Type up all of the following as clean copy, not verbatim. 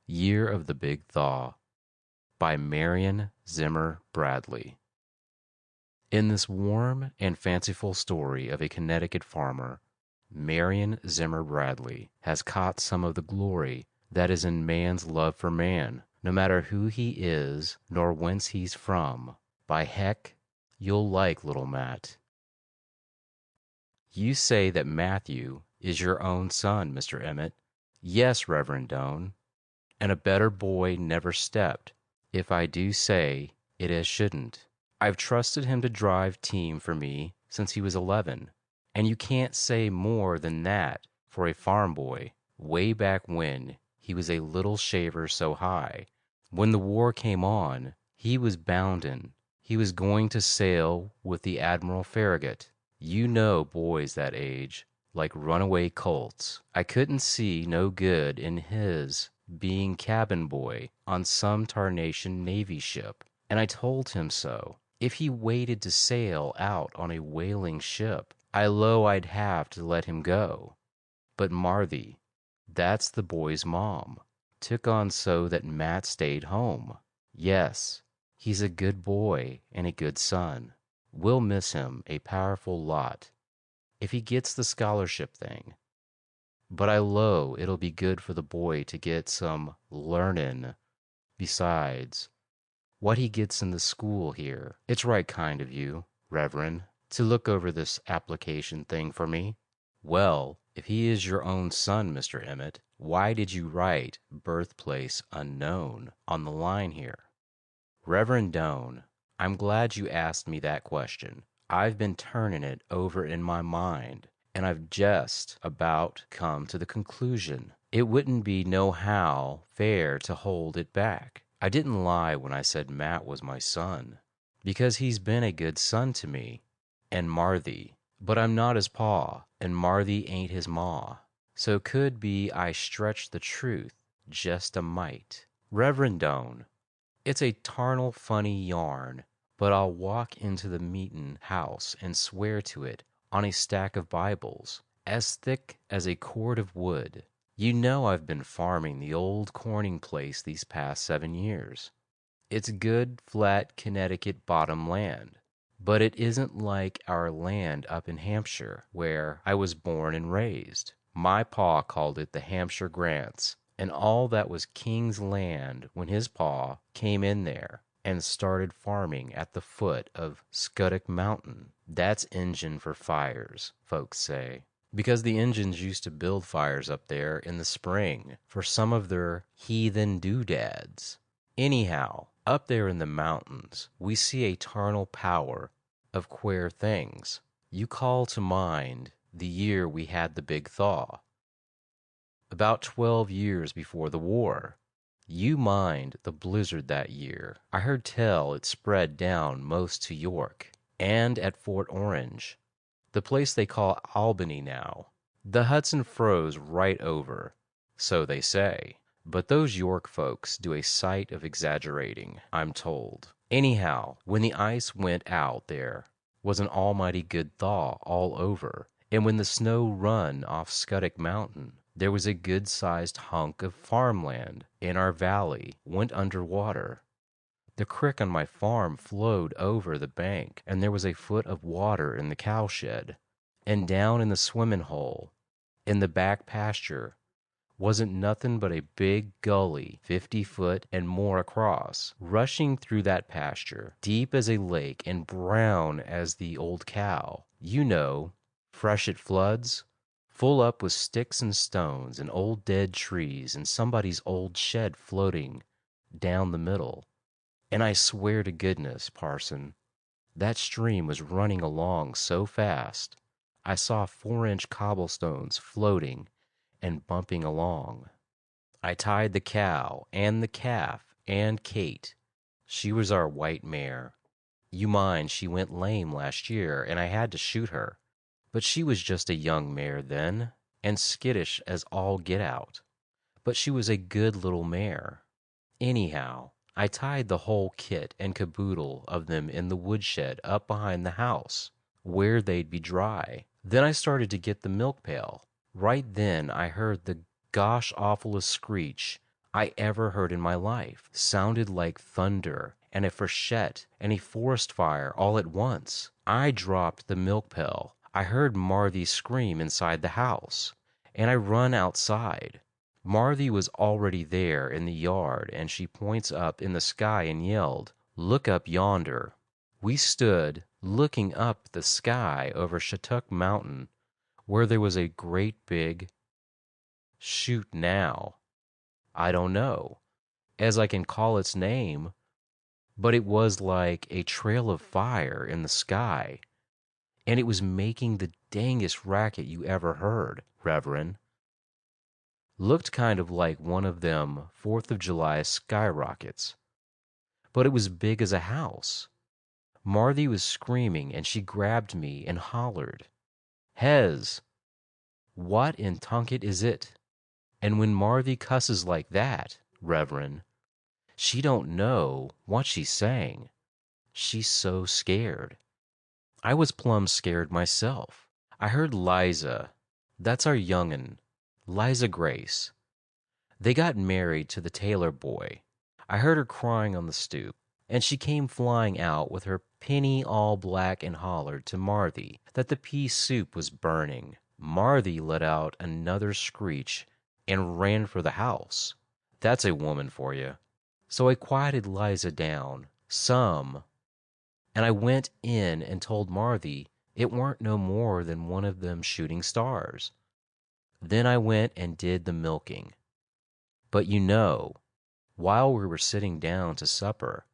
Year of the Big Thaw by Marion Zimmer Bradley. In this warm and fanciful story of a Connecticut farmer, Marion Zimmer Bradley has caught some of the glory that is in man's love for man, no matter who he is nor whence he's from. By heck, you'll like little Matt. You say that Matthew is your own son, Mr. Emmett. Yes, Reverend Doane, and a better boy never stepped, if I do say it as shouldn't. I've trusted him to drive team for me since he was 11, and you can't say more than that for a farm boy, way back when he was a little shaver so high. When the war came on, he was bounden. He was going to sail with the Admiral Farragut. You know boys that age, like runaway colts. I couldn't see no good in his being cabin boy on some tarnation Navy ship, and I told him so. If he waited to sail out on a whaling ship, I low I'd have to let him go. But Marthy, that's the boy's mom, took on so that Matt stayed home. Yes, he's a good boy and a good son. We'll miss him a powerful lot if he gets the scholarship thing. But I low it'll be good for the boy to get some learnin'. Besides, what he gets in the school here, it's right kind of you, Reverend, to look over this application thing for me. Well, if he is your own son, Mr. Emmett, why did you write birthplace unknown on the line here? Reverend Doane, I'm glad you asked me that question. I've been turning it over in my mind, and I've just about come to the conclusion it wouldn't be nohow fair to hold it back. I didn't lie when I said Matt was my son, because he's been a good son to me, and Marthy, but I'm not his pa, and Marthy ain't his ma, so could be I stretch the truth just a mite. Reverend Doane, it's a tarnal funny yarn, but I'll walk into the meetin' house and swear to it on a stack of Bibles, as thick as a cord of wood. You know I've been farming the old corning place these past 7 years. It's good, flat Connecticut bottom land, but it isn't like our land up in Hampshire, where I was born and raised. My pa called it the Hampshire Grants, and all that was king's land when his pa came in there and started farming at the foot of Scuttock Mountain. That's Injun for fires, folks say, because the Injuns used to build fires up there in the spring for some of their heathen doodads. Anyhow, up there in the mountains, we see a tarnal power of queer things. You call to mind the year we had the big thaw, about 12 years before the war. You mind the blizzard that year. I heard tell it spread down most to York, and at Fort Orange, the place they call Albany now. The Hudson froze right over, so they say. But those York folks do a sight of exaggerating, I'm told. Anyhow, when the ice went out there was an almighty good thaw all over, and when the snow run off Scuttock Mountain, there was a good-sized hunk of farmland in our valley went under water. The crick on my farm flowed over the bank, and there was a foot of water in the cowshed, and down in the swimmin' hole in the back pasture wasn't nothin' but a big gully 50 foot and more across, rushing through that pasture, deep as a lake and brown as the old cow. You know, fresh at floods, full up with sticks and stones and old dead trees and somebody's old shed floating down the middle. And I swear to goodness, parson, that stream was running along so fast, I saw 4-inch cobblestones floating and bumping along. I tied the cow and the calf and Kate. She was our white mare. You mind she went lame last year and I had to shoot her. But she was just a young mare then, and skittish as all get out. But she was a good little mare. Anyhow, I tied the whole kit and caboodle of them in the woodshed up behind the house, where they'd be dry. Then I started to get the milk pail. Right then I heard the gosh awfulest screech I ever heard in my life. Sounded like thunder and a freshet and a forest fire all at once. I dropped the milk pail. I heard Marthy scream inside the house, and I run outside. Marthy was already there in the yard, and she points up in the sky and yelled, "Look up yonder." We stood looking up the sky over Shattuck Mountain, where there was a great big shoot now. I don't know as I can call its name, but it was like a trail of fire in the sky, and it was making the dangest racket you ever heard, Reverend. Looked kind of like one of them 4th of July skyrockets, but it was big as a house. Marthy was screaming, and she grabbed me and hollered, "Hez, what in tunket is it?" And when Marthy cusses like that, Reverend, she don't know what she's saying. She's so scared. I was plumb scared myself. I heard Liza, that's our young'un, Liza Grace. They got married to the Taylor boy. I heard her crying on the stoop, and she came flying out with her penny all black and hollered to Marthy that the pea soup was burning. Marthy let out another screech and ran for the house. That's a woman for you. So I quieted Liza down some, and I went in and told Marthy it weren't no more than one of them shooting stars. Then I went and did the milking. But while we were sitting down to supper,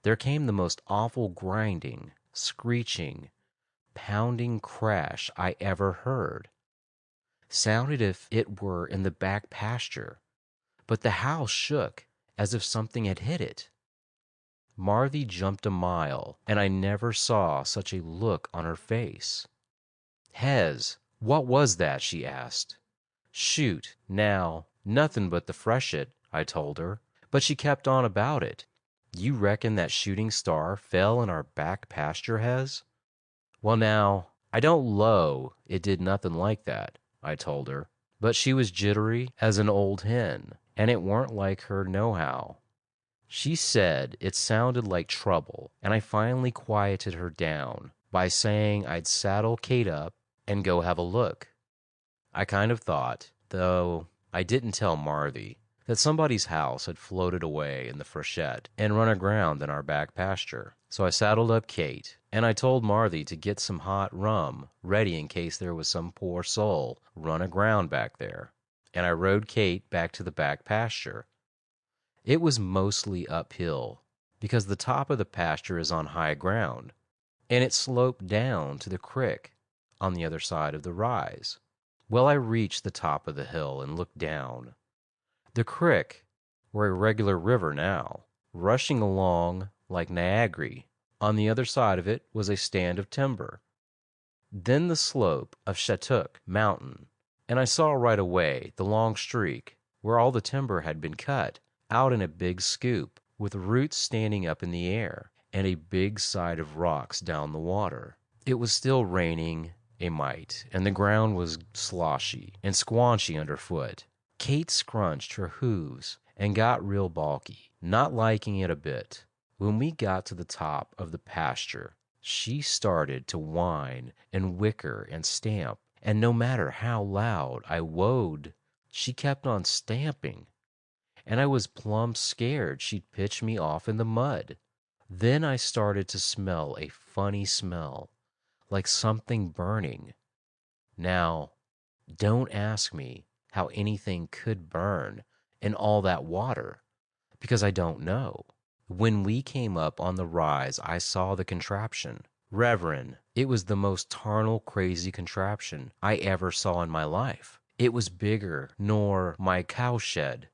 there came the most awful grinding, screeching, pounding crash I ever heard. Sounded if it were in the back pasture, but the house shook as if something had hit it. Marthy jumped a mile, and I never saw such a look on her face. "Hez, what was that?" she asked. "Shoot, now, nothing but the freshet," I told her, but she kept on about it. "You reckon that shooting star fell in our back pasture, Hez?" "Well, now, I don't 'low it did nothing like that," I told her, but she was jittery as an old hen, and it warn't like her nohow. She said it sounded like trouble, and I finally quieted her down by saying I'd saddle Kate up and go have a look. I kind of thought, though I didn't tell Marthy, that somebody's house had floated away in the freshet and run aground in our back pasture. So I saddled up Kate, and I told Marthy to get some hot rum ready in case there was some poor soul run aground back there, and I rode Kate back to the back pasture. It was mostly uphill, because the top of the pasture is on high ground, and it sloped down to the creek on the other side of the rise. Well, I reached the top of the hill and looked down. The creek were a regular river now, rushing along like Niagara. On the other side of it was a stand of timber. Then the slope of Shattuck Mountain, and I saw right away the long streak where all the timber had been cut out in a big scoop, with roots standing up in the air, and a big side of rocks down the water. It was still raining a mite, and the ground was sloshy and squanchy underfoot. Kate scrunched her hooves and got real balky, not liking it a bit. When we got to the top of the pasture, she started to whine and whicker and stamp, and no matter how loud I whoaed, she kept on stamping, and I was plumb scared she'd pitch me off in the mud. Then I started to smell a funny smell, like something burning. Now, don't ask me how anything could burn in all that water, because I don't know. When we came up on the rise, I saw the contraption. Reverend, it was the most tarnal crazy contraption I ever saw in my life. It was bigger nor my cowshed,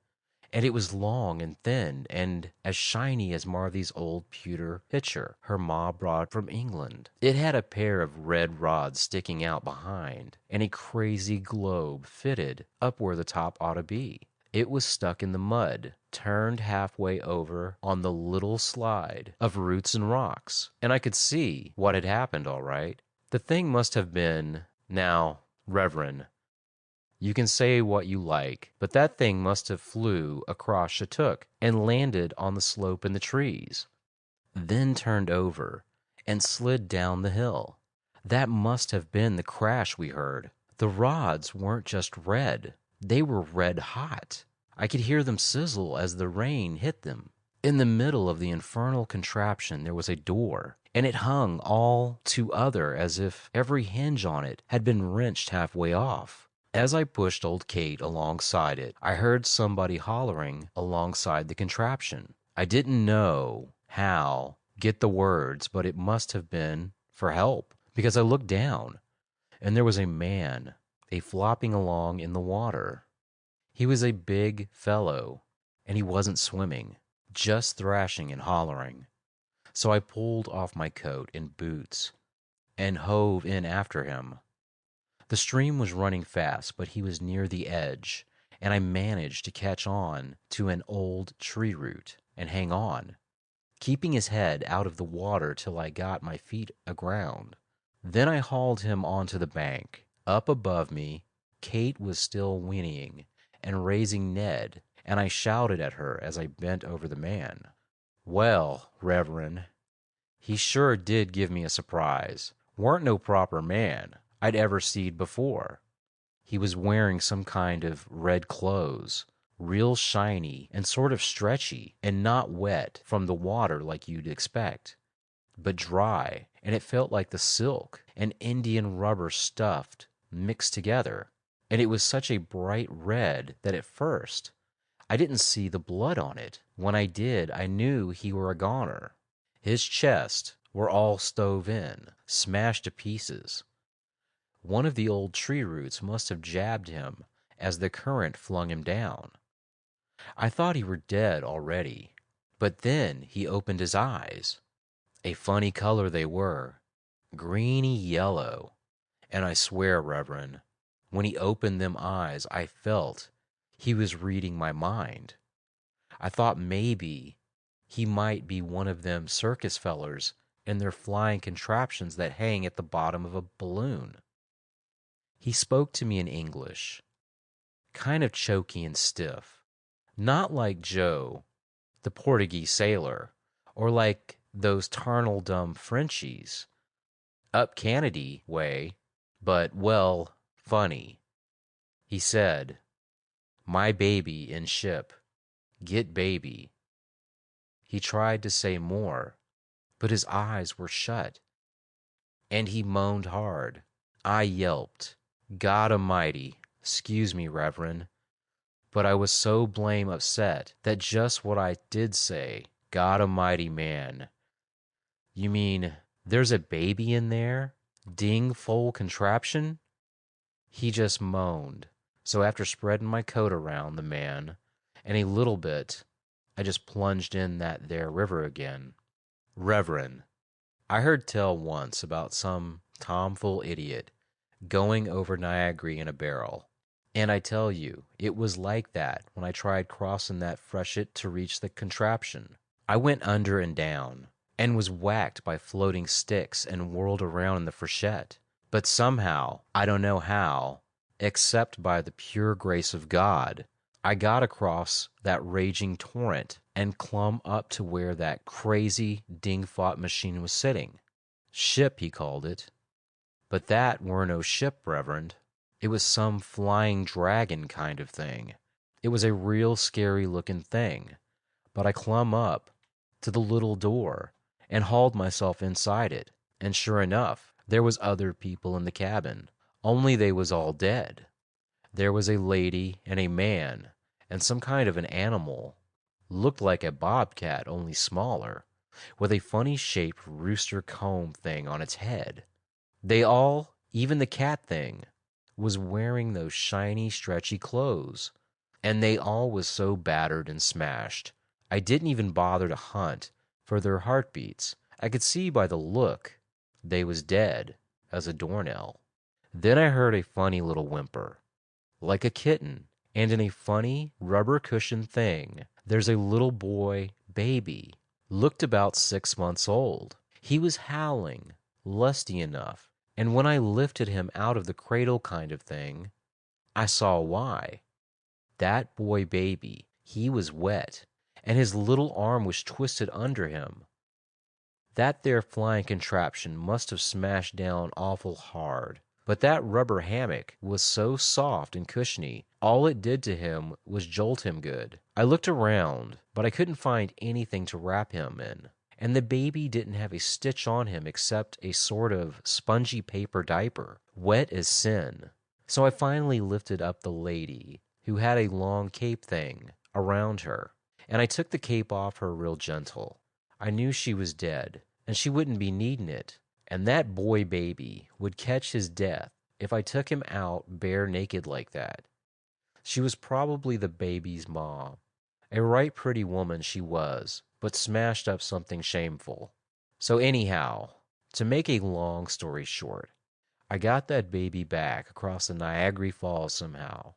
and it was long and thin and as shiny as Marthy's old pewter pitcher her ma brought from England. It had a pair of red rods sticking out behind and a crazy globe fitted up where the top ought to be. It was stuck in the mud, turned halfway over on the little slide of roots and rocks, and I could see what had happened all right. The thing must have been, now, Reverend, You can say what you like, but that thing must have flew across Shattuck and landed on the slope in the trees, then turned over and slid down the hill. That must have been the crash we heard. The rods weren't just red, they were red hot. I could hear them sizzle as the rain hit them. In the middle of the infernal contraption there was a door, and it hung all too other as if every hinge on it had been wrenched halfway off. As I pushed old Kate alongside it, I heard somebody hollering alongside the contraption. I didn't know how get the words, but it must have been for help, because I looked down, and there was a man, flopping along in the water. He was a big fellow, and he wasn't swimming, just thrashing and hollering. So I pulled off my coat and boots and hove in after him. The stream was running fast, but he was near the edge, and I managed to catch on to an old tree root and hang on, keeping his head out of the water till I got my feet aground. Then I hauled him onto the bank. Up above me, Kate was still whinnying and raising Ned, and I shouted at her as I bent over the man. "Well, Reverend, he sure did give me a surprise. Weren't no proper man I'd ever seed before. He was wearing some kind of red clothes, real shiny and sort of stretchy, and not wet from the water like you'd expect, but dry, and it felt like the silk and Indian rubber stuffed mixed together. And it was such a bright red that at first I didn't see the blood on it. When I did, I knew he were a goner. His chest were all stove in, smashed to pieces. One of the old tree roots must have jabbed him as the current flung him down. I thought he were dead already, but then he opened his eyes. A funny color they were, greeny yellow, and I swear, Reverend, when he opened them eyes, I felt he was reading my mind. I thought maybe he might be one of them circus fellers in their flying contraptions that hang at the bottom of a balloon. He spoke to me in English, kind of choky and stiff, not like Joe, the Portuguese sailor, or like those tarnal dumb Frenchies, up Canady way, but, well, funny. He said, "My baby in ship, get baby." He tried to say more, but his eyes were shut, and he moaned hard. I yelped, "God Almighty, 'scuse me, Reverend," but I was so blame upset that just what I did say, "God Almighty, man, you mean there's a baby in there? Ding full contraption?" He just moaned. So after spreading my coat around the man and a little bit, I just plunged in that there river again. Reverend, I heard tell once about some tomfool idiot going over Niagara in a barrel. And I tell you, it was like that when I tried crossing that freshet to reach the contraption. I went under and down, and was whacked by floating sticks and whirled around in the freshet. But somehow, I don't know how, except by the pure grace of God, I got across that raging torrent and clumb up to where that crazy ding-fought machine was sitting. Ship, he called it. But that were no ship, Reverend. It was some flying dragon kind of thing. It was a real scary-looking thing. But I clumb up to the little door and hauled myself inside it, and sure enough, there was other people in the cabin, only they was all dead. There was a lady and a man and some kind of an animal, looked like a bobcat, only smaller, with a funny-shaped rooster comb thing on its head. They all, even the cat thing, was wearing those shiny, stretchy clothes, and they all was so battered and smashed, I didn't even bother to hunt for their heartbeats. I could see by the look they was dead as a doornail. Then I heard a funny little whimper, like a kitten, and in a funny rubber cushion thing there's a little boy baby, looked about 6 months old. He was howling, lusty enough, and when I lifted him out of the cradle kind of thing, I saw why. That boy baby, he was wet, and his little arm was twisted under him. That there flying contraption must have smashed down awful hard. But that rubber hammock was so soft and cushiony, all it did to him was jolt him good. I looked around, but I couldn't find anything to wrap him in. And the baby didn't have a stitch on him except a sort of spongy paper diaper, wet as sin. So I finally lifted up the lady, who had a long cape thing around her, and I took the cape off her real gentle. I knew she was dead, and she wouldn't be needin' it, and that boy baby would catch his death if I took him out bare naked like that. She was probably the baby's ma. A right pretty woman she was, but smashed up something shameful. So anyhow, to make a long story short, I got that baby back across the Niagara Falls somehow,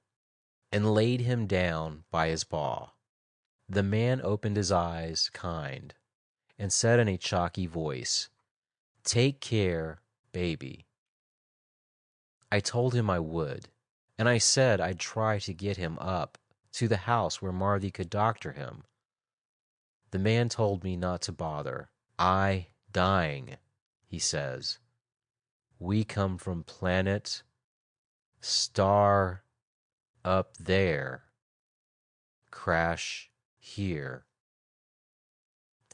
and laid him down by his paw. The man opened his eyes, kind, and said in a chalky voice, "Take care, baby." I told him I would, and I said I'd try to get him up to the house where Marthy could doctor him. The man told me not to bother. "I dying," he says. "We come from planet star up there. Crash here."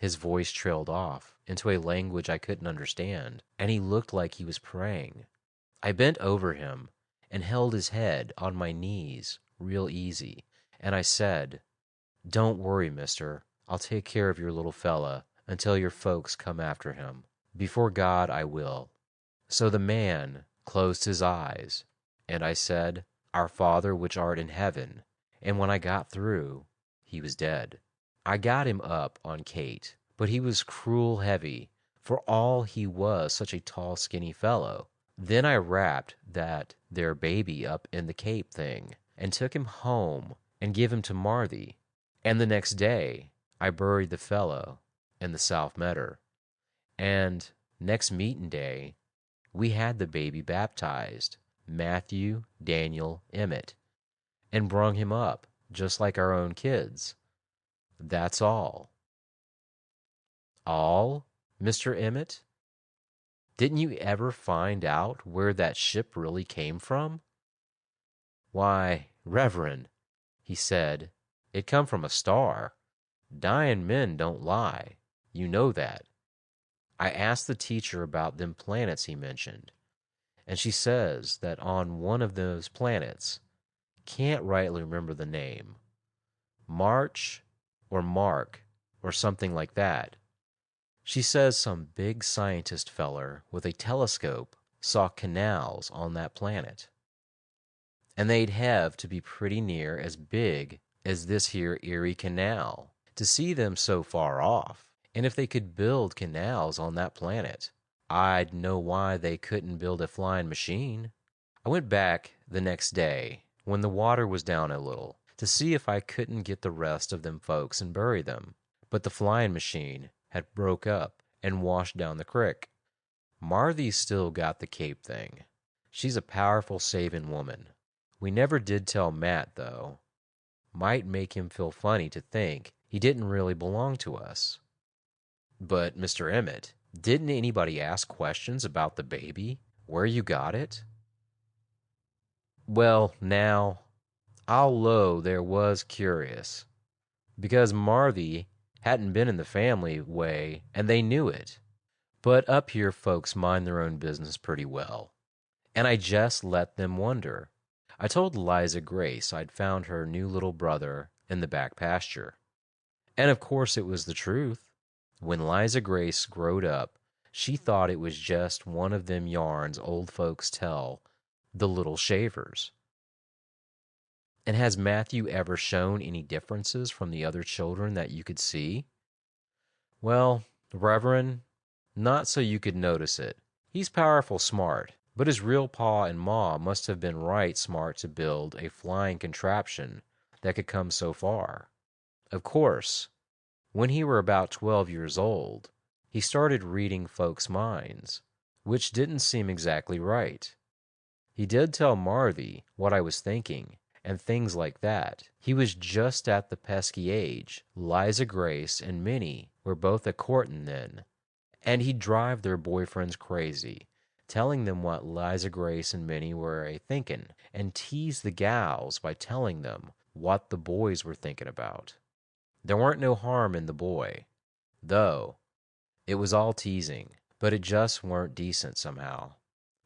His voice trailed off into a language I couldn't understand, and he looked like he was praying. I bent over him and held his head on my knees real easy, and I said, "Don't worry, mister. I'll take care of your little fella until your folks come after him. Before God, I will." So the man closed his eyes, and I said, "Our Father which art in heaven," and when I got through, he was dead. I got him up on Kate, but he was cruel heavy, for all he was such a tall, skinny fellow. Then I wrapped that there baby up in the cape thing, and took him home and give him to Marthy. And the next day I buried the fellow in the South Medder. And next meetin' day we had the baby baptized, Matthew Daniel Emmett, and brung him up just like our own kids. That's all. All, Mr. Emmett? Didn't you ever find out where that ship really came from? "Why, Reverend," he said, "it come from a star. Dying men don't lie. You know that." I asked the teacher about them planets he mentioned, and she says that on one of those planets, can't rightly remember the name, March or Mark or something like that. She says some big scientist feller with a telescope saw canals on that planet. And they'd have to be pretty near as big as this here Erie Canal to see them so far off. And if they could build canals on that planet, I'd know why they couldn't build a flying machine. I went back the next day, when the water was down a little, to see if I couldn't get the rest of them folks and bury them. But the flying machine had broke up and washed down the crick. Marthy's still got the cape thing. She's a powerful savin' woman. We never did tell Matt, though. Might make him feel funny to think he didn't really belong to us. But, Mr. Emmett, didn't anybody ask questions about the baby? Where you got it? Well, now, I'll low there was curious, because Marthy hadn't been in the family way, and they knew it. But up here folks mind their own business pretty well, and I just let them wonder. I told Liza Grace I'd found her new little brother in the back pasture. And of course it was the truth. When Liza Grace growed up, she thought it was just one of them yarns old folks tell, the little shavers. And has Matthew ever shown any differences from the other children that you could see? Well, Reverend, not so you could notice it. He's powerful smart, but his real pa and ma must have been right smart to build a flying contraption that could come so far. Of course, when he were about 12 years old, he started reading folks' minds, which didn't seem exactly right. He did tell Marthy what I was thinking and things like that. He was just at the pesky age. Liza Grace and Minnie were both a courtin' then, and he'd drive their boyfriends crazy, telling them what Liza Grace and Minnie were a thinkin', and tease the gals by telling them what the boys were thinking about. There weren't no harm in the boy, though. It was all teasing, but it just weren't decent somehow.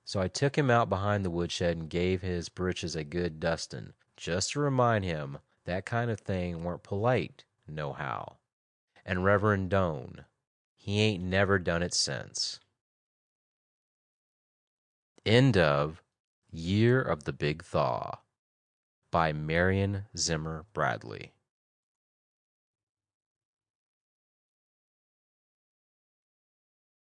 So I took him out behind the woodshed and gave his britches a good dustin', just to remind him that kind of thing weren't polite, nohow. And Reverend Doane, he ain't never done it since. End of Year of the Big Thaw by Marion Zimmer Bradley.